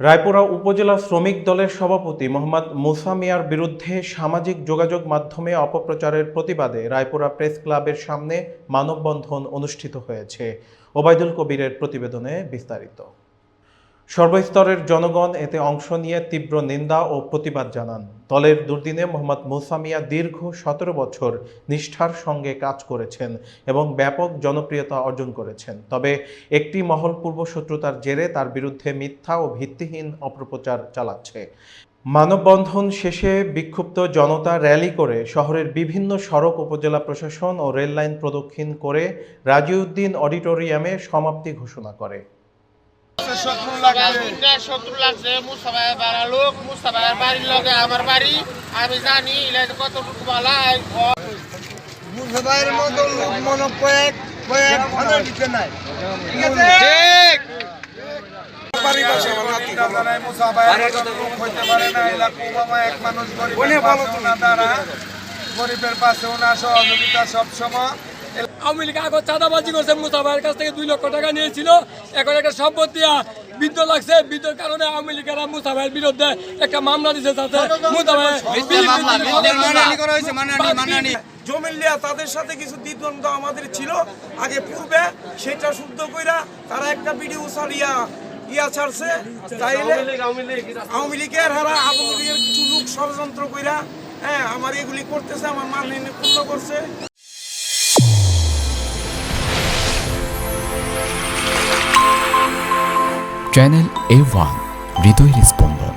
রায়পুরা উপজেলা শ্রমিক দলের সভাপতি মোহাম্মদ মুসা মিয়ার বিরুদ্ধে সামাজিক যোগাযোগ মাধ্যমে অপপ্রচারের প্রতিবাদে রায়পুরা প্রেস ক্লাবের সামনে মানববন্ধন অনুষ্ঠিত হয়েছে। ওবায়দুল কবিরের প্রতিবেদনে বিস্তারিত। সর্বস্তরের জনগণ এতে অংশ নিয়ে তীব্র নিন্দা ও প্রতিবাদ জানান। দলের দুর্দিনে মোহাম্মদ মুসা মিয়া দীর্ঘ 17 বছর নিষ্ঠার সঙ্গে কাজ করেছেন এবং ব্যাপক জনপ্রিয়তা অর্জন করেছেন। তবে একটি মহল পূর্বশত্রুতার জেরে তার বিরুদ্ধে মিথ্যা ও ভিত্তিহীন অপপ্রচার চালাচ্ছে। মানববন্ধন শেষে বিক্ষুব্ধ জনতা র্যালি করে শহরের বিভিন্ন সড়ক উপজেলা প্রশাসন ও রেললাইন প্রদক্ষিণ করে রাজিউদ্দিন অডিটোরিয়ামে সমাপ্তি ঘোষণা করে। শত্রু লাগছে মুস্তাফায়ের বাড়া লোক, মুস্তাফায়ের বাড়ির লগে আমার বাড়ি, আমি জানি কতটুকু বলা। মুস্তাফায়ের মতো লোক মনে কয়েক ভালো দিতে নাই। গরিবের পাশে ওনার সহযোগিতা সবসময়। আওয়ামী লীগ আগত চাঁদাবাজি করছে, মুস্তাফায়ের কাছ থেকে 2 লক্ষ টাকা নিয়েছিল। এখন একটা সম্পত্তি বিদ্যুৎ লাগছে, বিদ্যুৎ কারণে আওয়ামী লীগের মুস্তাফায়ের বিরুদ্ধে একটা মামলা দিয়েছে। জমিন লিয়া তাদের সাথে কিছু দ্বিদ্বন্দ্ব আমাদের ছিল আগে পূর্বে, সেটা শুদ্ধ কইরা তারা একটা ভিডিও ছাড়িয়া ছাড়ছে। তাইলে আওয়ামী লীগের হারা আওয়ামী লীগের কিছু লোক ষড়যন্ত্র কইরা আমার এগুলি করতেছে, আমার মান পূর্ণ করছে। চ্যানেল A1 হৃদয়ের স্পন্দন।